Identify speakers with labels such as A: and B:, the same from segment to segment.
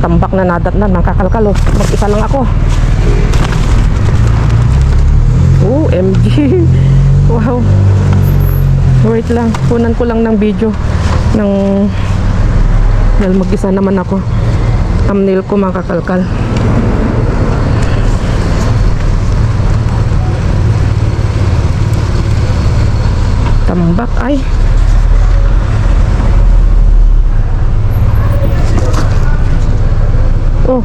A: tambak na nadatnan ng kakalkal. Mag-isa lang ako. OMG. Wow. Wait lang, kunan ko lang ng video ng dahil mag-isa naman ako. Thumbnail ko mga kakalkal. Tambak ay. Oh.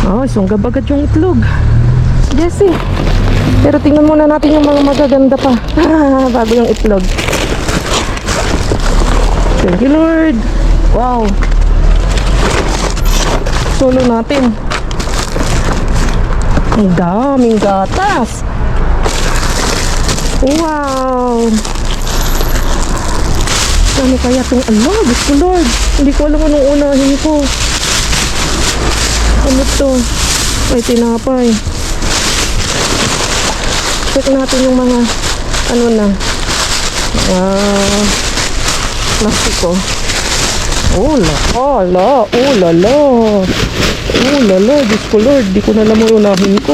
A: Oh, sunggab agad yung itlog. Jessie. Pero tingnan muna natin yung mga magaganda pa. Bago yung itlog. Thank you, Lord. Wow. Solo natin. Ang daming gatas. Wow. Ano kaya itong Diyos ko, Lord. Hindi ko alam anong unahin ko. Ano to? Ay, tinapay. Check natin yung mga ano na plastiko. Oh la, oh lala. Oh lala, Diyos ko Lord, di ko na alam yung unahin ko.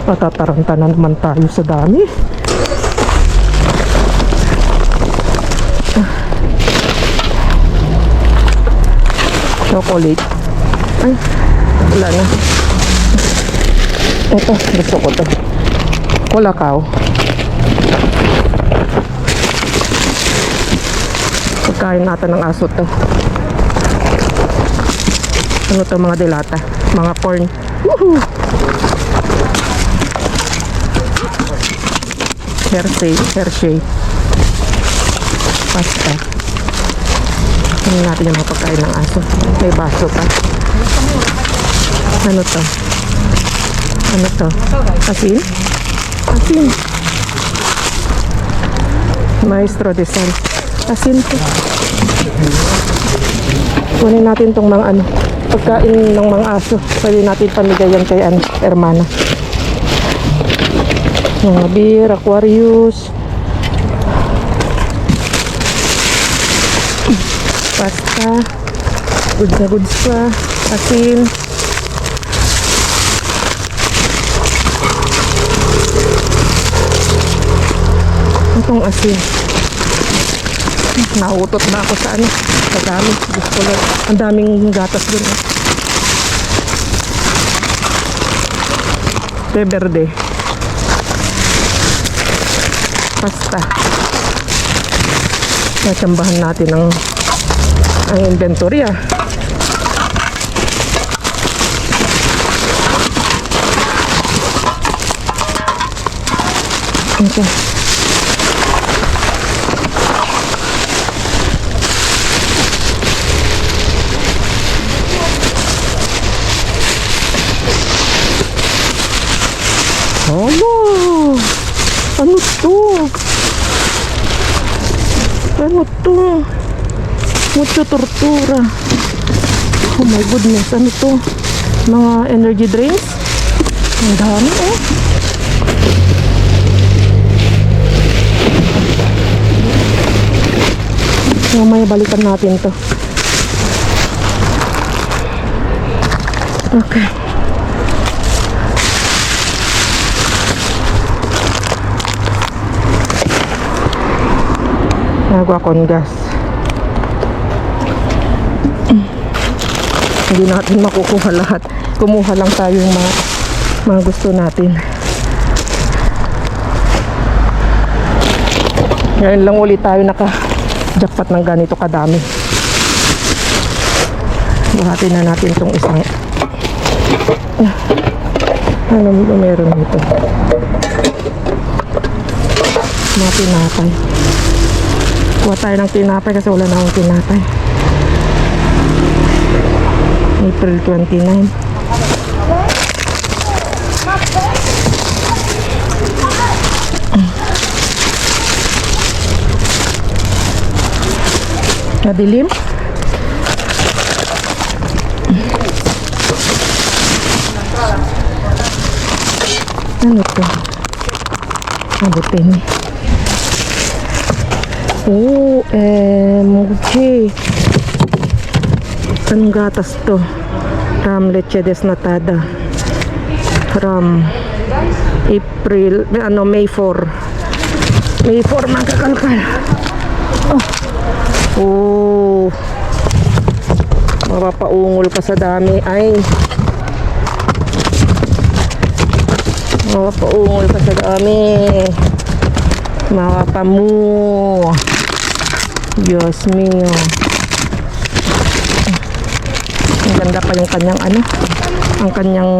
A: Matataranta na naman tayo sa dami. Chocolate. Ay, wala na. Ito, gusto ko to. Kulakaw. Pagkain natin ng aso to. Ano to, mga delata, mga corn. Woohoo! Hershey. Pasta. Ano natin yung mga pagkain ng aso. May baso pa. Ano to? Ano to? Asin? Asin. Maestro de Sal. Asin to. Kunin natin tong mga ano, pagkain ng mga aso. Pwede natin pamigayan kay hermana. Mga beer, Aquarius. Pasta. Goods na goods pa. Asin. Itong asin. Nautot na ako sa ano. Sa dami. Gusto ko. Ang daming gatas dun. Te verde. Pasta. Natsambahan natin ang inventory Okay. Ano to? Ano to? Mucho tortura. Oh my goodness, ano to? Mga energy drinks? Ang dami Mamaya balikan natin to. Okay. Nagwa con gas. Hindi natin makukuha lahat. Kumuha lang tayo yung mga gusto natin. Ngayon lang ulit tayo naka-jackpot ng ganito kadami. Buhatin na natin itong isang ano meron dito. Mga tinapay. Kuha tayo ng tinapay kasi wala na akong tinapay. April 29. Madilim? Abutin. OMG. Anong gatas to? From leche desnatada. From April, May 4. May 4 mga kakalkal. Oh. Mapapaungol ka sa dami. Ay. Mapapaungol ka sa dami. Mapapamu. Diyos mio. Ang ganda pa yung kanyang ang kanyang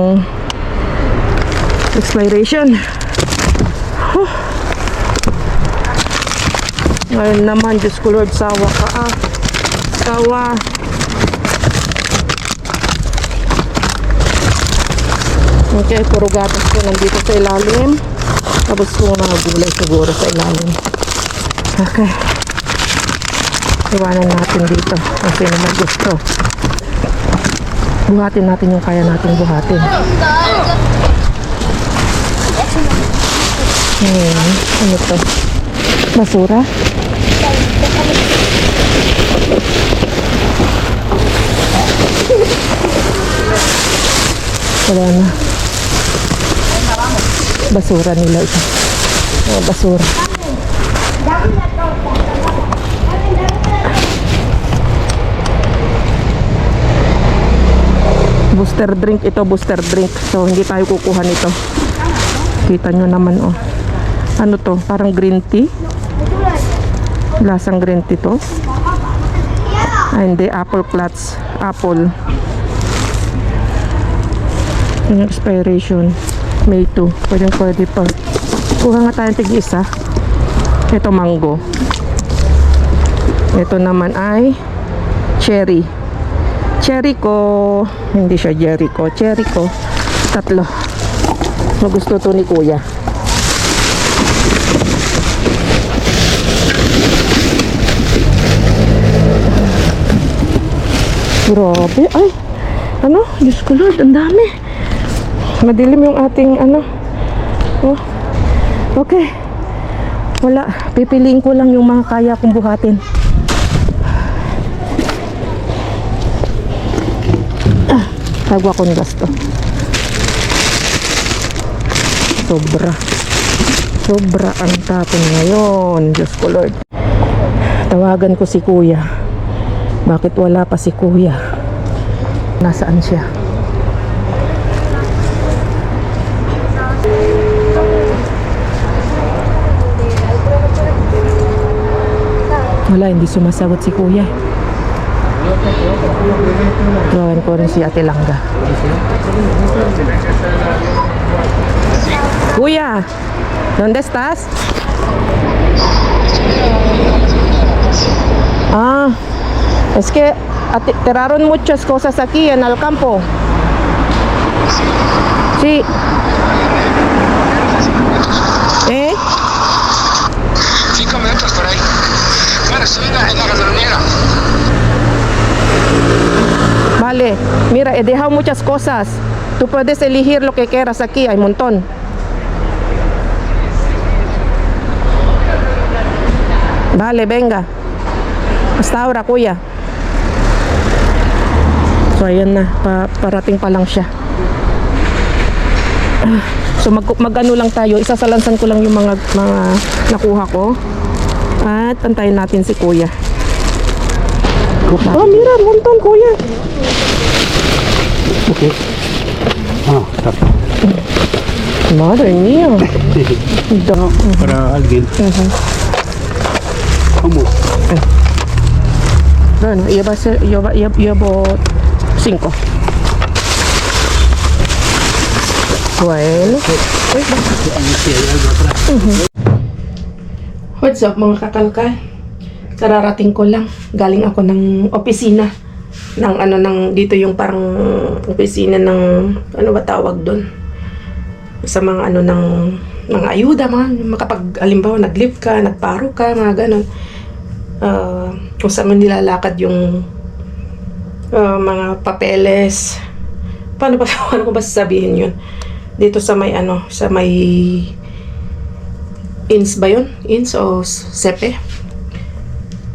A: expiration. Ngayon naman, Diyos ko Lord, sawa ka sawa. Okay, puro gatas ko nandito sa ilalim. Tapos kung mga gulay siguro sa ilalim. Okay. Iwanan natin dito kung sino may gusto. Buhatin natin yung kaya natin buhatin. Ano to? Basura? Wala na. Basura nila ito. Basura. Booster drink ito, booster drink. So hindi tayo kukuha nito. Kita nyo naman oh. Ano to? Parang green tea. Lasang green tea to. Ay, hindi, apple clutch. Apple. Yung expiration May 2. Pwede pa. Kuha nga tayong tig-isa. Ito mango. Ito naman ay cherry. Cherry ko, hindi siya Jericho. Cherry ko, 3. Magusto to ni kuya. Grabe. Ay, Diyos ko Lord, ang dami. Madilim yung ating Oh, okay. Wala, pipiliin ko lang yung mga kaya kong buhatin. Tagwa ko ng gasto. Sobra ang tapon ngayon. Diyos ko Lord. Tawagan ko si kuya. Bakit wala pa si kuya? Nasaan siya? Wala, hindi sumasagot si kuya. Tawagan ko rin si Ate Langga. Kuya, ¿dónde estás? Es que tiraron muchas cosas aquí en el campo. Sí. ¿Eh?
B: 5 minutos por ahí. Bueno, estoy en la gasolinera.
A: Vale, mira, he dejado muchas cosas. Tú puedes elegir lo que quieras aquí, hay un montón. Vale, venga. Hasta ahora, kuya. So, ayan na. Parating pa lang siya. So, mag-ano lang tayo. Isasalansan ko lang yung mga nakuha ko. At antayin natin si kuya. Oh, mira, montón, kuya.
B: Okay. Stop.
A: Madre mía.
B: Para alguien. ¿Cómo?
A: Bueno, llevo 5. Bueno. What's up mga kakalkal? Kararating ko lang. Galing ako ng opisina. Dito yung parang opisina ng, ano ba tawag doon? Sa mga ng mga ayuda, halimbawa nag-lift ka, nagparo ka, mga ganon. Kung saan man nilalakad yung mga papeles. Paano ko ba sasabihin yun? Dito sa may INS ba yun? INS o SEPE?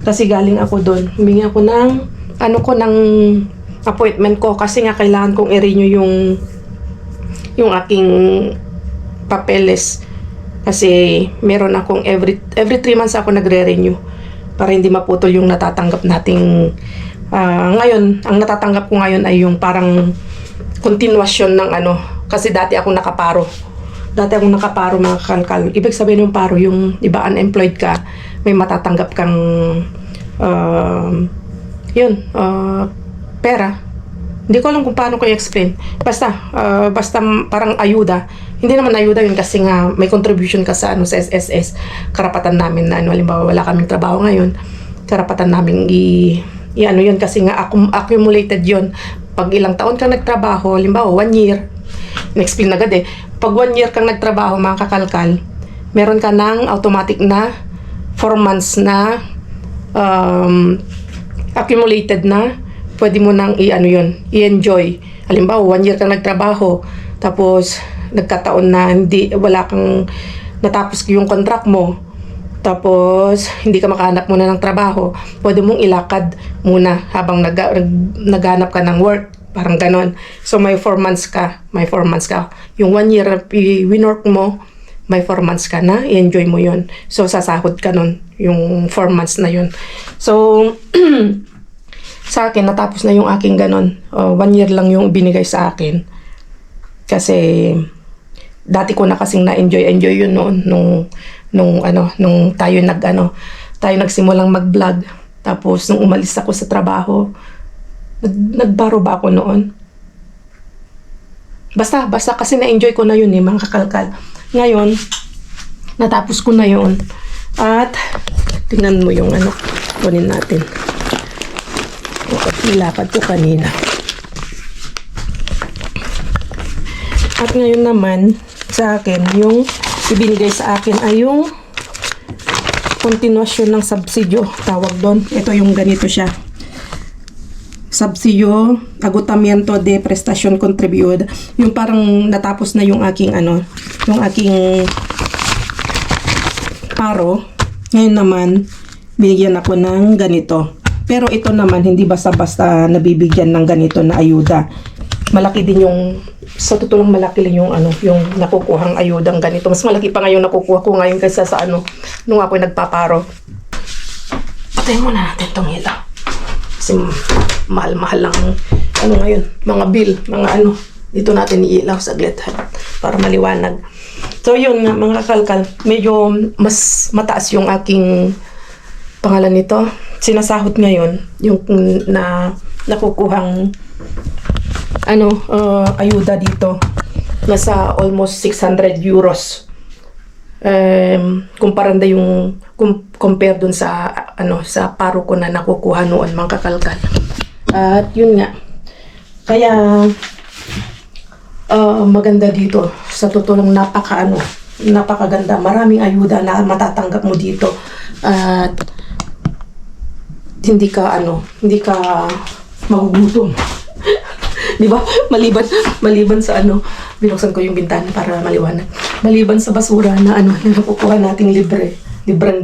A: Kasi galing ako doon. Humingi ako ng, ng appointment ko kasi nga kailangan kong i-renew yung aking papeles. Kasi meron akong every 3 months ako nagre-renew para hindi maputol yung natatanggap nating ngayon, ang natatanggap ko ngayon ay yung parang continuation ng kasi dati akong nakaparo. Dati akong nakaparo, mga kalkal. Ibig sabihin yung paro, yung iba unemployed ka, may matatanggap kang pera. Hindi ko alam kung paano ko i-explain. Basta parang ayuda. Hindi naman ayuda yun kasi nga may contribution ka sa sa SSS. Karapatan namin na halimbawa wala kaming trabaho ngayon, karapatan namin yun kasi nga accumulated yun. Pag ilang taon kang nagtrabaho, halimbawa 1 year, in-explain agad pag 1 year kang nagtrabaho, mga kakalkal, meron ka ng automatic na 4 months na accumulated na pwede mo nang i-enjoy. Halimbawa 1 year kang nagtrabaho, tapos nagkataon na wala kang natapos yung contract mo, tapos hindi ka makahanap muna ng trabaho, pwede mong ilakad muna habang naghanap ka ng work, parang ganon. So may 4 months ka, yung 1 year winork mo, may 4 months ka na, i-enjoy mo yon. So sasahod ka nun yung 4 months na yun. So sa akin natapos na yung aking ganon. 1 year lang yung binigay sa akin kasi dati ko na kasing na-enjoy yun noon nung tayo nagsimulang mag-vlog. Tapos nung umalis ako sa trabaho, nagbaro ba ako noon? Basta kasi na-enjoy ko na yun mga kakalkal. Ngayon, natapos ko na yun. At tingnan mo yung kunin natin. Nilapad ko kanina. At ngayon naman, sa akin, yung ibinigay sa akin ay yung continuation ng subsidio, tawag doon. Ito yung ganito siya. Subsidio, agotamiento de prestación contribuida. Yung parang natapos na yung aking yung aking paro. Ngayon naman, binigyan ako ng ganito. Pero ito naman, hindi basta-basta nabibigyan ng ganito na ayuda. Malaki din yung, sa totoo lang malaki lang yung yung nakukuhang ayudang ganito. Mas malaki pa ngayon nakukuha ko ngayon kaysa sa nung ako nagpaparo. Patayin muna natin itong ilaw. Kasi mahal-mahal lang ngayon, mga bill, mga dito natin iilaw saglit para maliwanag. So yun nga mga kakalkal, medyo mas mataas yung aking pangalan nito. Sinasahod ngayon yung nakukuhang ayuda dito. Nasa almost 600 euros. Kumparanda yung compare dun sa sa paro ko na nakukuha noon mga kakalkal. At yun nga. Kaya maganda dito. Sa totoo lang napakaganda. Maraming ayuda na matatanggap mo dito. At hindi ka magugutom. Di ba? Maliban sa binuksan ko yung bintana para maliwanag. Maliban sa basura na nakukuha nating libreng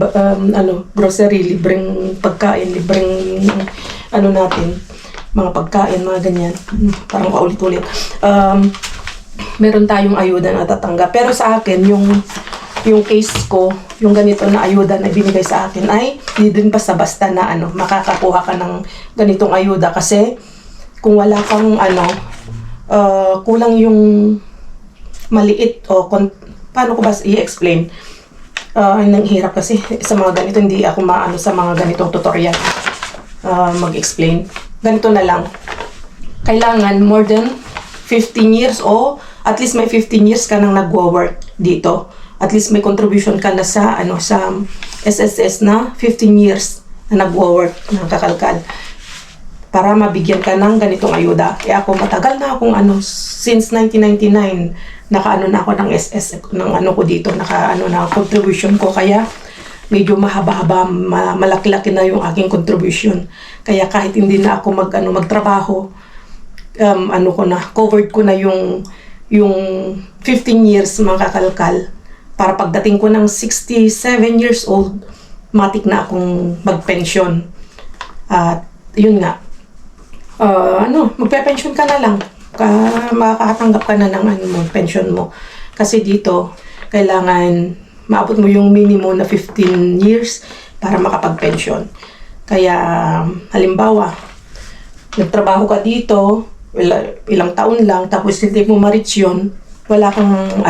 A: grocery, libreng pagkain, libreng natin, mga pagkain, mga ganyan. Parang paulit-ulit. Meron tayong ayuda na tatanggap. Pero sa akin, yung case ko, yung ganito na ayuda na binigay sa akin ay hindi din basta-basta na makakakuha ka ng ganitong ayuda kasi kung wala kang kulang yung maliit o paano ko ba i-explain? Nang hirap kasi sa mga ganito, hindi ako sa mga ganitong tutorial mag-explain. Ganito na lang. Kailangan more than 15 years o at least may 15 years ka nang nagwo-work dito. At least may contribution ka na sa sa SSS na 15 years na nagwo-work, na kakalkal, para mabigyan ka ng ganitong ayuda. Kaya ako matagal na akong since 1999 naka na ako ng SS ng ko dito, naka na contribution ko, kaya medyo mahaba-haba, malaki-laki na yung aking contribution. Kaya kahit hindi na ako magtrabaho, ko na, covered ko na yung 15 years mga kakalkal para pagdating ko ng 67 years old, matik na akong magpensyon. At yun nga, magpe-pension ka na lang. Makakatanggap ka na ng pension mo. Kasi dito, kailangan maabot mo yung minimum na 15 years para makapag-pension. Kaya, halimbawa, nagtrabaho ka dito, ilang taon lang, tapos hindi mo ma-reach yun, wala kang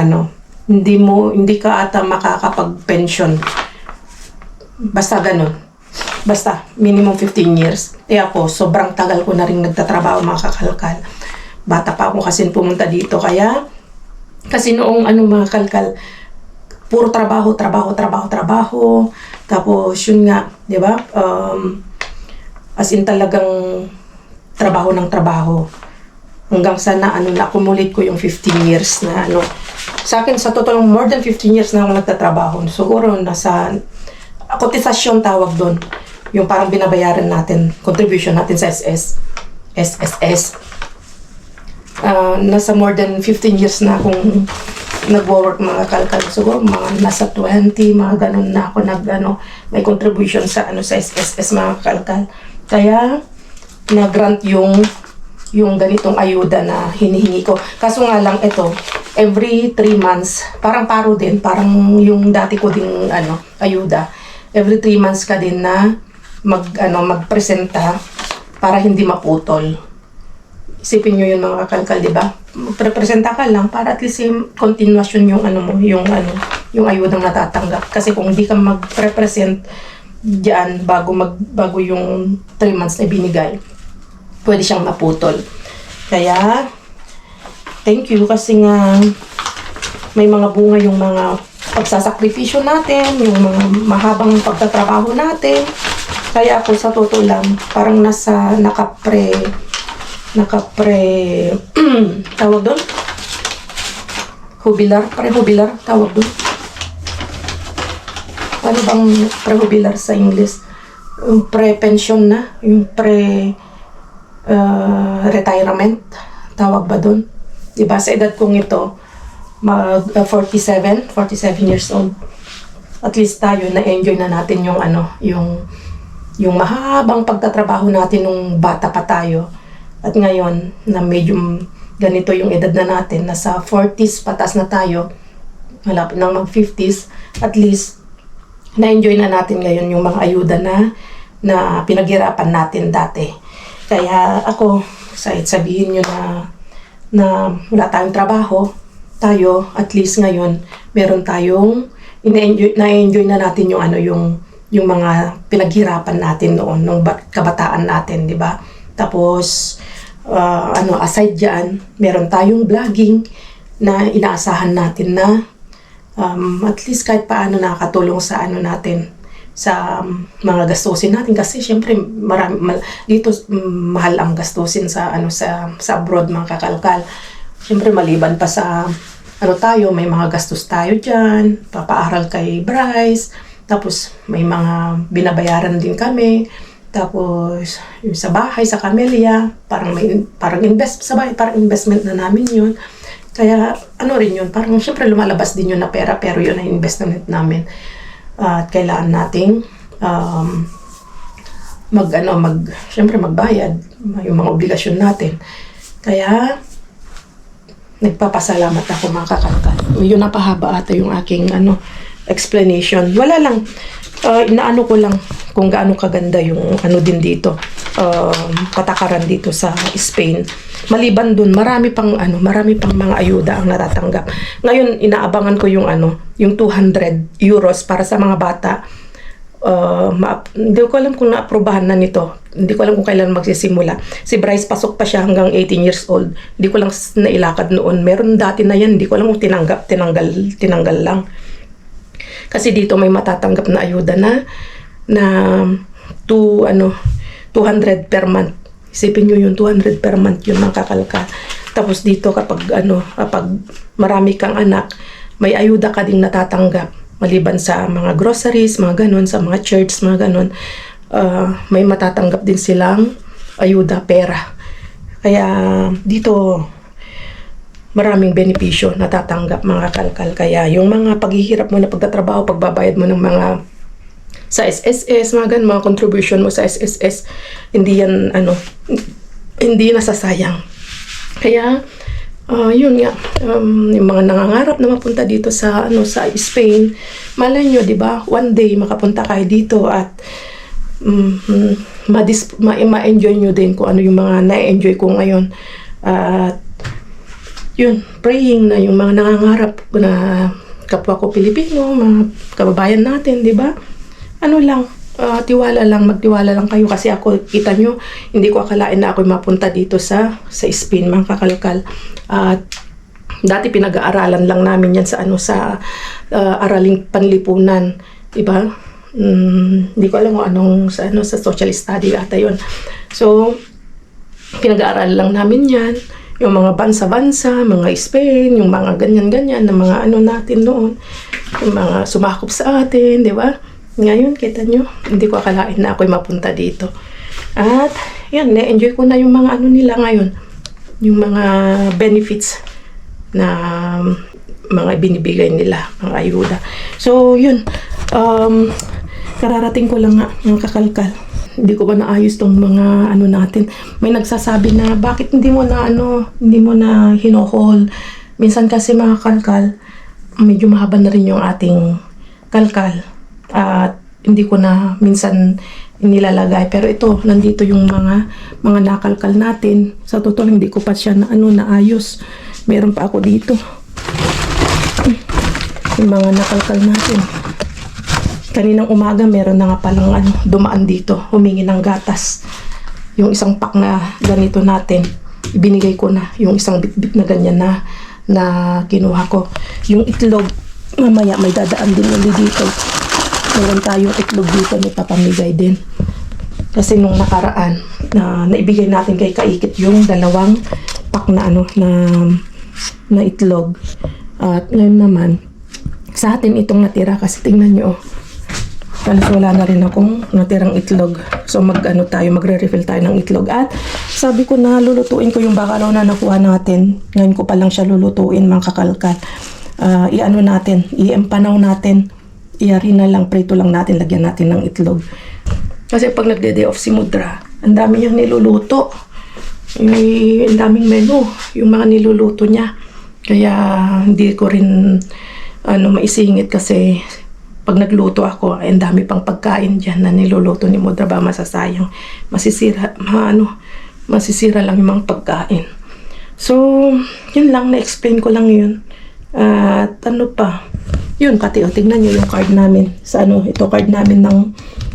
A: hindi ka ata makakapag-pension. Basta ganun. Basta, minimum 15 years. Ako, sobrang tagal ko na rin nagtatrabaho, mga kakalkal. Bata pa ako kasi pumunta dito. Kasi noong mga kalkal, puro trabaho. Tapos, yun nga, di ba? As in talagang trabaho ng trabaho. Hanggang sa na-accumulate ko yung 15 years na Sa akin, sa totoo lang, more than 15 years na ako nagtatrabaho. Siguro, nasa kotisasyon tawag doon. Yung parang binabayaran natin, contribution natin sa SSS. Nasa more than 15 years na akong nag-work, mga kalkal. Siguro, mga nasa 20, mga ganun na ako may contribution sa SSS, mga kalkal. Kaya, na-grant yung ganitong ayuda na hinihingi ko. Kaso nga lang ito, every 3 months, parang paro din, parang yung dati ko ding ayuda. Every 3 months ka din na magpresenta para hindi maputol. Isipin nyo yun, mga kakalkal, di ba? Magpresenta ka lang para at least continuation yung yung ayudang natatanggap. Kasi kung hindi ka magpresent diyan bago yung 3 months na binigay, pwede siyang maputol. Kaya, thank you kasi nga may mga bunga yung mga pagsasakripisyo natin, yung mga mahabang pagtatrabaho natin. Kaya ako sa totoo lang, parang nakapre tawag doon? Prehubilar tawag doon. Ano bang prehubilar sa English? Yung pre-pension na, yung retirement, tawag ba doon? Diba, sa edad kong ito, 47 years old. At least tayo, na-enjoy na natin yung mahabang pagtatrabaho natin nung bata pa tayo. At ngayon, na medyo ganito yung edad na natin, nasa 40s, patas na tayo, malapit ng mag-50s, at least, na-enjoy na natin ngayon yung mga ayuda na pinaghirapan natin dati. Kaya ako, sabihin nyo na wala tayong trabaho, tayo, at least ngayon, meron tayong, na-enjoy na natin yung mga pinaghirapan natin noon, nung kabataan natin, di ba? Tapos, aside dyan, meron tayong vlogging na inaasahan natin na at least kahit paano nakakatulong sa natin, sa mga gastusin natin. Kasi syempre, dito mahal ang gastusin sa abroad, mga kakalkal. Syempre, maliban pa sa tayo, may mga gastos tayo dyan, papaaral kay Bryce, tapos may mga binabayaran din kami. Tapos, yung sa bahay, sa Camellia, parang invest sa bahay, parang investment na namin yun. Kaya, rin yun, parang syempre lumalabas din yun na pera, pero yun ang investment namin. At kailangan nating syempre magbayad, yung mga obligasyon natin. Kaya, nagpapasalamat ako, mga kakalkal. Yun, napahaba ata yung aking explanation. Wala lang. Inaano ko lang kung gaano kaganda yung din dito, patakaran dito sa Spain. Maliban dun, marami pang mga ayuda ang natatanggap. Ngayon, inaabangan ko yung 200 euros para sa mga bata. Hindi ko alam kung naaprubahan na nito. Hindi ko alam kung kailan magsisimula. Si Bryce, pasok pa siya hanggang 18 years old. Hindi ko lang nailakad noon. Meron dati na yan. Hindi ko alam kung tinanggal lang. Kasi dito may matatanggap na ayuda na 200 per month. Isipin nyo yung 200 per month, yun, mga kakalkal. Tapos dito kapag marami kang anak, may ayuda ka ding natatanggap. Maliban sa mga groceries, mga ganon, sa mga church, mga ganon, may matatanggap din silang ayuda, pera. Kaya dito maraming benepisyo na tatanggap mga kalkal. Kaya yung mga paghihirap mo na pagtatrabaho, pagbabayad mo ng mga sa SSS, mga ganun, mga contribution mo sa SSS, hindi yan, hindi nasasayang. Kaya, yun nga, yung mga nangangarap na mapunta dito sa, sa Spain, malay nyo, di ba, one day makapunta kayo dito at ma-enjoy nyo din kung ano yung mga na-enjoy ko ngayon. At, yun, praying na yung mga nangangarap na kapwa ko Pilipino, mga kababayan natin, di ba? Tiwala lang, magtiwala lang kayo kasi ako, kita nyo, hindi ko akalain na ako mapunta dito sa Spain, mga kakalkal. At dati pinag-aaralan lang namin yan sa araling panlipunan, di ba? Hindi ko alam kung anong sa social study ata yun. So, pinag-aaralan lang namin yan. Yung mga bansa-bansa, mga Spain, yung mga ganyan-ganyan na mga natin noon, yung mga sumakop sa atin, di ba? Ngayon, kita nyo, hindi ko akalain na ako'y mapunta dito. At, yan, na-enjoy ko na yung mga nila ngayon, yung mga benefits na mga binibigay nila, mga ayuda. So, yun, kararating ko lang nga, mga kakalkal. Hindi ko ba naayos tong mga natin. May nagsasabi na bakit hindi mo na hinohaul. Minsan kasi mga kalkal, medyo mahaba na rin yung ating kalkal. At hindi ko na minsan nilalagay. Pero ito, nandito yung mga nakalkal natin. Sa totoo, hindi ko pa siya naayos. Meron pa ako dito. Yung mga nakalkal natin. Kaninang umaga, meron na nga palang dumaan dito, humingi ng gatas. Yung isang pack na ganito natin, ibinigay ko na. Yung isang bit-bit na ganyan na kinuha ko. Yung itlog, mamaya may dadaan din ulit dito. Meron tayong itlog dito, may papamigay din. Kasi nung nakaraan, naibigay natin kay Kaikit yung 2 pack na na itlog. At ngayon naman, sa atin itong natira kasi tingnan nyo, wala na rin akong natirang itlog. So magre-refill tayo ng itlog. At sabi ko na lulutuin ko yung bakalaw na nakuha natin. Ngayon ko pa lang siya lulutuin, mga kakalkal. I-empanaw natin. I-harina lang, prito lang natin, lagyan natin ng itlog. Kasi pag nagde-day off si Mudra, ang dami niyang niluluto. Ang daming menu, yung mga niluluto niya. Kaya hindi ko rin maisingit kasi pag nagluto ako, ang dami pang pagkain dyan na niluluto ni Mudra, ba masasayang. Masisira lang yung mga pagkain. So, yun lang, na-explain ko lang yun. At pa, yun, pati tingnan nyo yung card namin. Sa ito card namin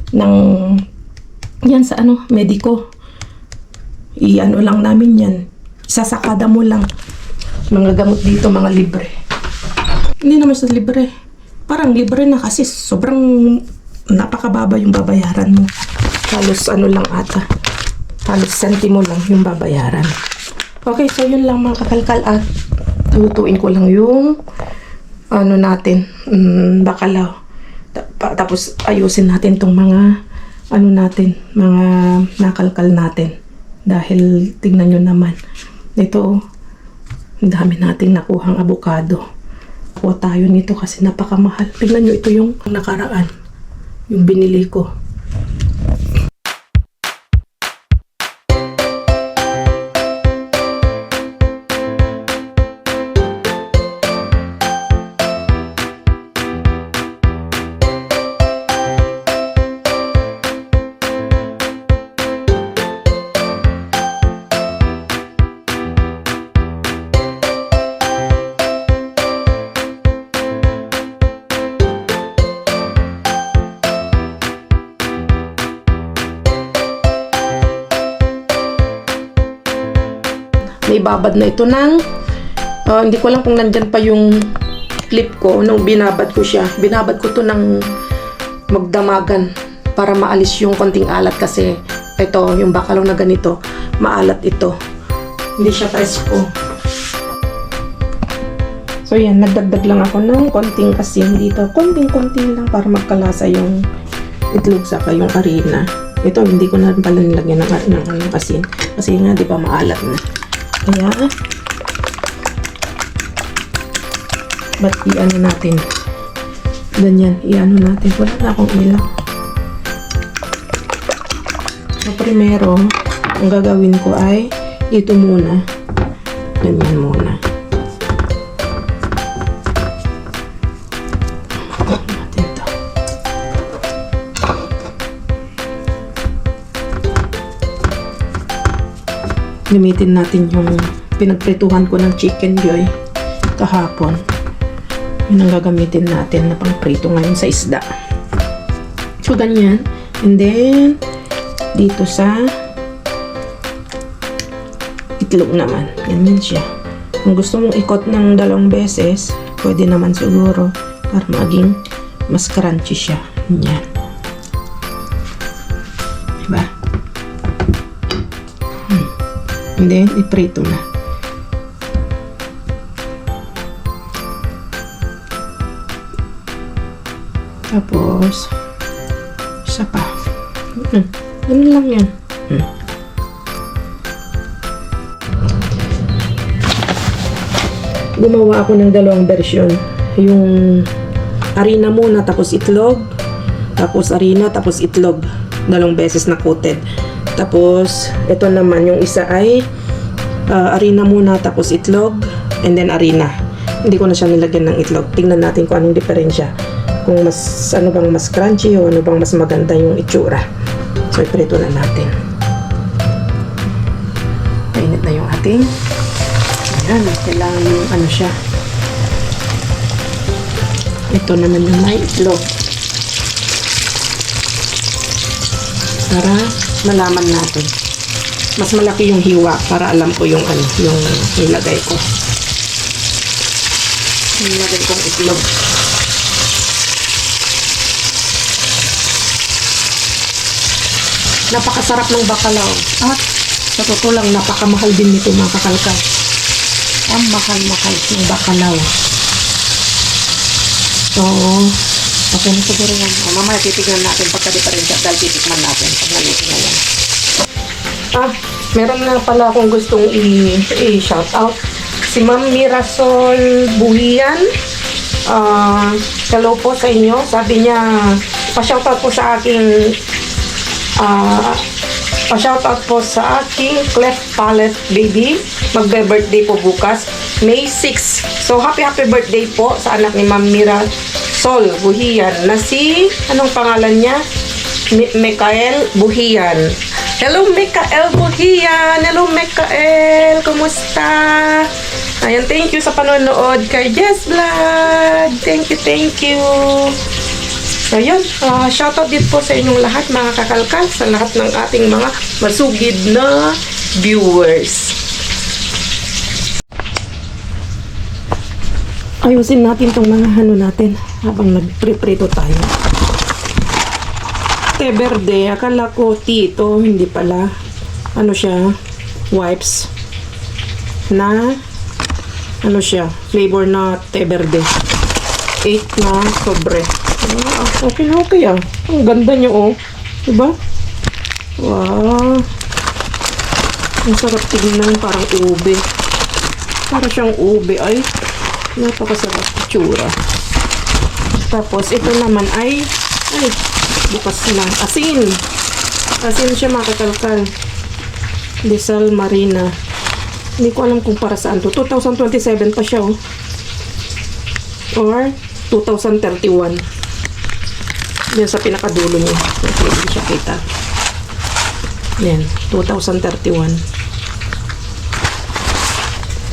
A: ng yan sa Medico. Lang namin yan. Isasakada mo lang. Mga gamot dito, mga libre. Hindi naman sa libre. Parang libre na kasi sobrang napakababa yung babayaran mo. Halos lang ata. Halos sentimo lang yung babayaran. Okay, so yun lang mga kakalkal at lutuin ko lang yung natin, bakalaw. Tapos ayusin natin tong mga natin, mga nakalkal natin. Dahil tingnan nyo naman, ito, ang dami nating nakuhang avocado. Kuha tayo nito kasi napakamahal. Tingnan nyo, ito yung nakaraan. Yung binili ko. Naibabad na ito ng hindi ko alam kung nandyan pa yung clip ko nung binabad ko siya. Binabad ko to ng magdamagan para maalis yung konting alat kasi ito, yung bakalaw na ganito, maalat ito. Hindi siya presko. So yan, nagdagdag lang ako ng konting asin dito. Konting-konting lang para magkalasa yung itlog saka yung harina. Ito, hindi ko na pala nilagyan ng asin. Kasi nga, di ba, maalat na. Kaya, Ba't i-ano natin? Ganyan, i-ano natin. Wala na akong ilaw. So, primero, ang gagawin ko ay ito muna. Ganyan muna. Natin to. Gamitin natin yung pinagprituhan ko ng chicken joy kahapon. Yun ang gagamitin natin na pangprito ngayon sa isda. So, ganyan. And then, dito sa itlog naman. Ganyan siya. Kung gusto mong ikot ng 2 beses, pwede naman siguro para maging mas crunchy siya. Ganyan. Diba? And then, iprito na. Tapos, isa pa. Ganun lang yan. Gumawa ako ng 2 version. Yung harina muna, tapos itlog. Tapos harina, tapos itlog. 2 beses na coated. Tapos, ito naman, yung isa ay harina muna, tapos itlog. And then harina. Hindi ko na siya nilagyan ng itlog. Tingnan natin kung anong diferensya. Kung mas, ano bang mas crunchy o ano bang mas maganda yung itsura. So, iprito na natin. Mainit na yung ating. Ayan, kailangan yung ano siya. Ito naman yung may itlog. Para malaman natin. Mas malaki yung hiwa para alam ko yung ano, yung nilagay ko. Nilagay kong itlog. Napakasarap ng bakalaw. At sa totoo lang, napakamahal din nito mga kakalkal. Ang mahal-mahal ng bakalaw. So, okay na siguro yan. Mamaya titignan natin pagka-diferensya dahil titikman natin pag naluto na yan. Meron na pala akong gustong i-shout out. Si Ma'am Mirasol Buhian. Hello po sa inyo. Sabi niya, pa-shout out po sa aking pa-shoutout po sa aking cleft palate baby. Magbe-birthday po bukas, May 6. So, happy birthday po sa anak ni Ma'am Mira Sol Buhian na si, anong pangalan niya? Mikael Buhian. Hello, Mikael Buhian! Hello, Mikael! Kumusta? Ayan, thank you sa panonood kay Jess Vlog. Thank you. So, yun. Shoutout din po sa inyong lahat, mga kakalkal, sa lahat ng ating mga masugid na viewers. Ayusin natin itong mga ano natin habang nagpriprito tayo. Te verde. Akala ko tito. Hindi pala. Ano siya? Wipes. Na ano siya? Flavor na te verde. 8 na sobre. Okay ah. Ang ganda niyo oh. Diba? Wow. Ang sarap tignan. Parang ube. Parang siyang ube. Ay, napakasarap itsura. Tapos, ito naman ay bukas na. Asin. Asin siya mga kakalkal. Desal Marina. Hindi ko alam kung para saan to. 2027 pa siya oh. Or 2031. Yan sa pinakadulo niya. Hindi siya kita. Yan. 2031.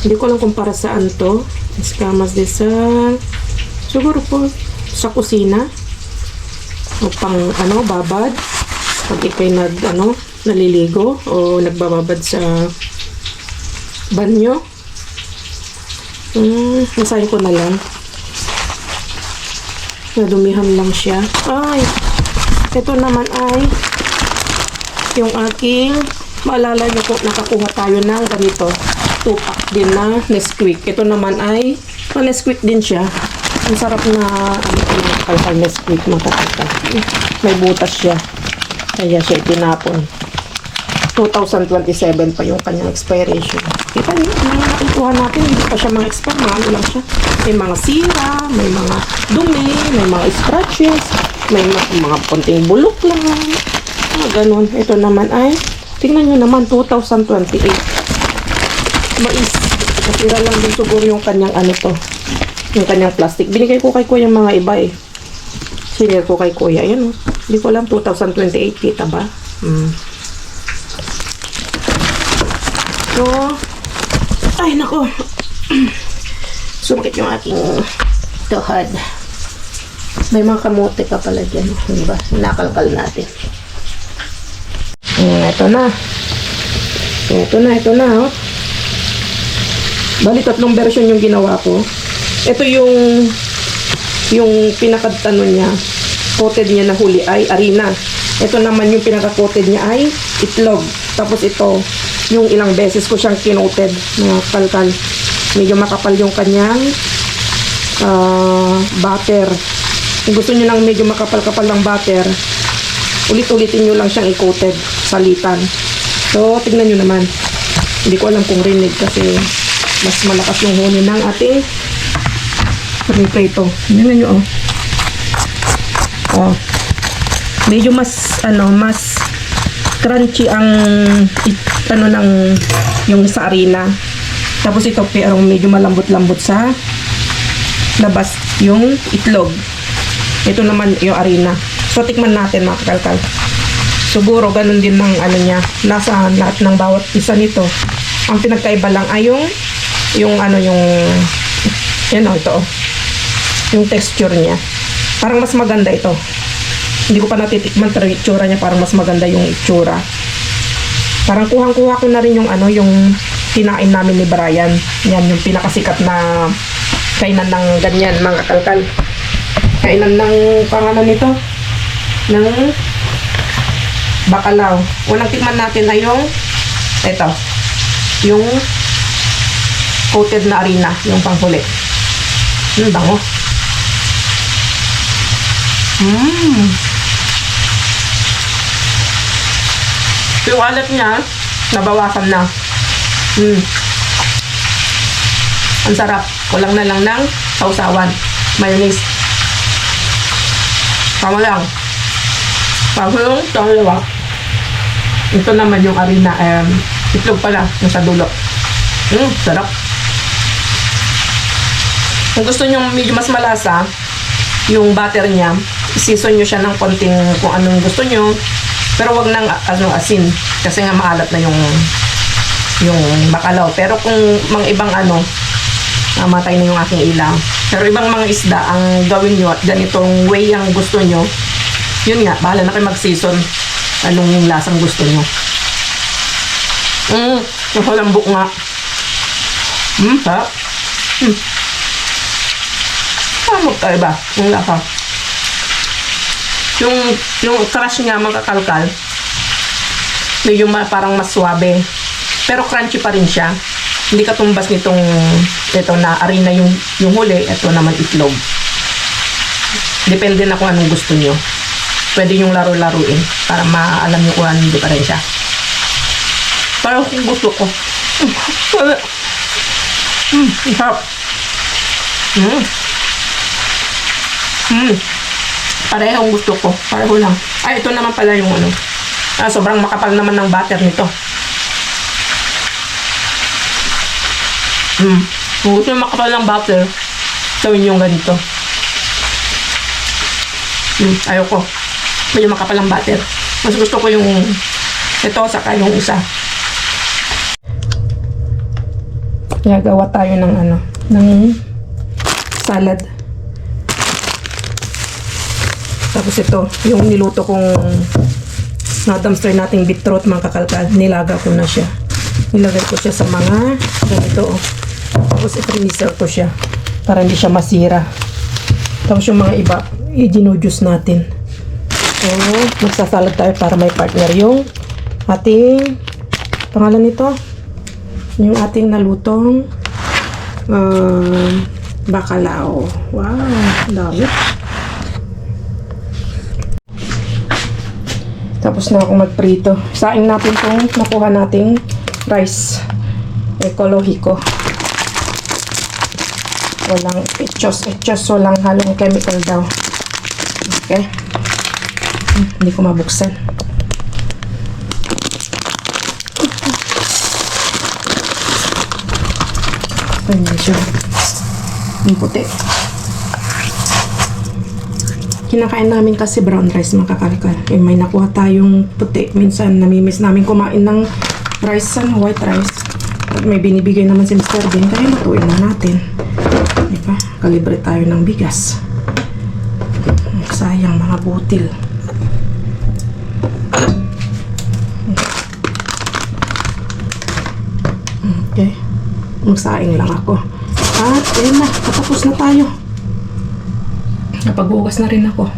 A: Hindi ko alam kung para saan to. Escamas de sal. Siguro po sa kusina. O pang babad. Pag ikay naliligo o nagbababad sa banyo. Nasahin ko na lang. Nadumihan lang siya. Ay, ito naman ay yung aking, maalala nyo po, nakakuha tayo ng ganito. 2-pack din na Nesquik. Ito naman ay, Nesquik din siya. Ang sarap na, kalkal Nesquik, mga kakalkal. May butas siya. Kaya siya itinapon. 2027 pa yung kanyang expiration. Kita niyo, yung mga nakukuha natin, hindi pa siya mga expire, mga ano lang siya. May mga sira, may mga dumi, may mga scratches, may mga konting bulok lang. Ganun. Ito naman ay, tingnan nyo naman, 2028. Nasira lang din siguro yung kanyang ano to, yung kanyang plastic. Binigay ko kay kuya yung mga iba eh. Sinir ko kay kuya. Ayan, hindi ko alam, 2028, kita ba? So, ay nako. Sumakit yung aking tuhod. May mga kamote ka pala dyan. Di ba? Nakalkal natin. Ito na. Ito na. Oh. Bali, 3 version yung ginawa ko. Ito yung pinakatano niya. Coated niya na huli ay arena. Ito naman yung pinaka-coated niya ay itlog. Tapos ito, yung ilang beses ko siyang kinoted na kalkal. Medyo makapal yung kanyang butter. Kung gusto niyo ng medyo makapal-kapal ng butter, ulit-ulitin nyo lang siyang i-coated salitan. So, tignan nyo naman. Hindi ko alam kung rinig kasi mas malakas yung huni ng ating prito. Tignan nyo, oh. Oh. Medyo mas crunchy ang ng yung sa arena. Tapos ito pero medyo malambot-lambot sa labas yung itlog. Ito naman yung arena. So tikman natin mga kakalkal. Siguro ganun din ng ano niya. Nasa lahat ng bawat isa nito. Ang pinagkaiba lang ay yung ito. Yung texture niya. Parang mas maganda ito. Hindi ko pa natitikman pero itsura niya parang mas maganda yung itsura. Parang kuhang-kuha ko na rin yung yung kinain namin ni Brian. Yan yung pinakasikat na kainan ng ganyan mga kalkal. Kainan ng pangalan nito ng bacalao. Unang tikman natin ay yung yung coated na arena, yung panghuli. Bango. Yung alat niya, nabawasan na. Ang sarap. Kulang na lang ng sausawan. Mayonnaise. Tama lang. Tapos yung dalawa. Ito naman yung arena. Itlog pala. Nasa dulo. Sarap. Kung gusto nyo medyo mas malasa, yung butter niya, season nyo siya ng konting kung anong gusto nyo. Pero wag nang asin kasi nga maalat na yung bacalao. Pero kung mga ibang matay na yung aking ilaw. Pero ibang mga isda ang gawin nyo at ganitong way ang gusto nyo, yun nga, bahala na kayo mag-season anong yung lasang gusto nyo. Nakalambok nga. Sarap. Magkaiba yung lasa. Yung crush nga mga kakalkal, medyo parang mas suabe. Pero crunchy pa rin siya. Hindi katumbas nitong ito na arena yung huli. Ito naman itlog. Depende na kung anong gusto nyo. Pwede yung laro-laruin para maalam nyo kung anong diferensya. Parang kung gusto ko. Sarap. Parehong gusto ko. Pareho lang. Ay, ito naman pala yung sobrang makapal naman ng butter nito. Kung gusto yung makapal ng butter, gawin yung ganito. Ayoko. May yung makapal ng butter. Mas gusto ko yung ito, saka yung isa. Gagawa tayo ng ng salad. Tapos ito, yung niluto kong na-dumpster nating beetroot mga kakalkal, nilaga ko na siya. Nilagay ko siya sa mga ganito. Tapos i-freezer ko siya para hindi siya masira. Tapos yung mga iba, i-ginujuice natin. So, magsasalad tayo para may partner yung ating pangalan nito. Yung ating nalutong bacalao. Wow, dami. Tapos na akong magprito. Saing natin itong nakuha nating rice. Ekologiko. Walang etchos, walang halong chemical daw. Okay. Hindi ko mabuksan. Medyo yung puti. Kinakain namin kasi brown rice, mga kakalkal. Eh, may nakuha tayong puti. Minsan namimiss namin kumain ng rice, white rice. At may binibigay naman si Mr. Bean, kaya lutuin na natin. Diba? Kalibre tayo ng bigas. Sayang mga butil. Okay. Magsaing lang ako. At ayun na, katapos na tayo. Napaghugas na rin ako.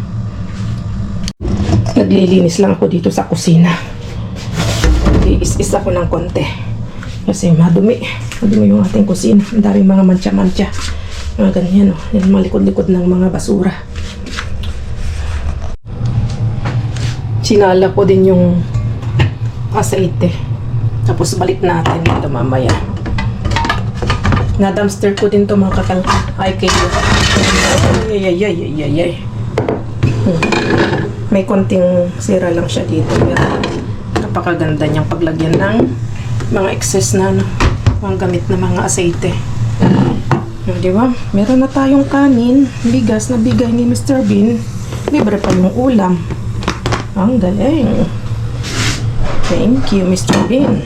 A: Naglilinis lang ako dito sa kusina. Iis-is ako ng konti. Kasi madumi. Madumi yung ating kusina. Ang daming mga mancha-mancha. Mga ganyan, oh. Yan, malikod-likod ng mga basura. Sinala ko din yung aceite. Tapos balik natin ito mamaya. Na-dumpster ko din to, mga kakal. Ay, kayo. Ay. May konting sira lang siya dito. Pero napakaganda niyang paglagyan ng mga excess na mga gamit na mga aceite. Di ba? Meron na tayong kanin, bigas na bigay ni Mr. Bean. Libre pa yung ulam. Ang galing. Thank you, Mr. Bean.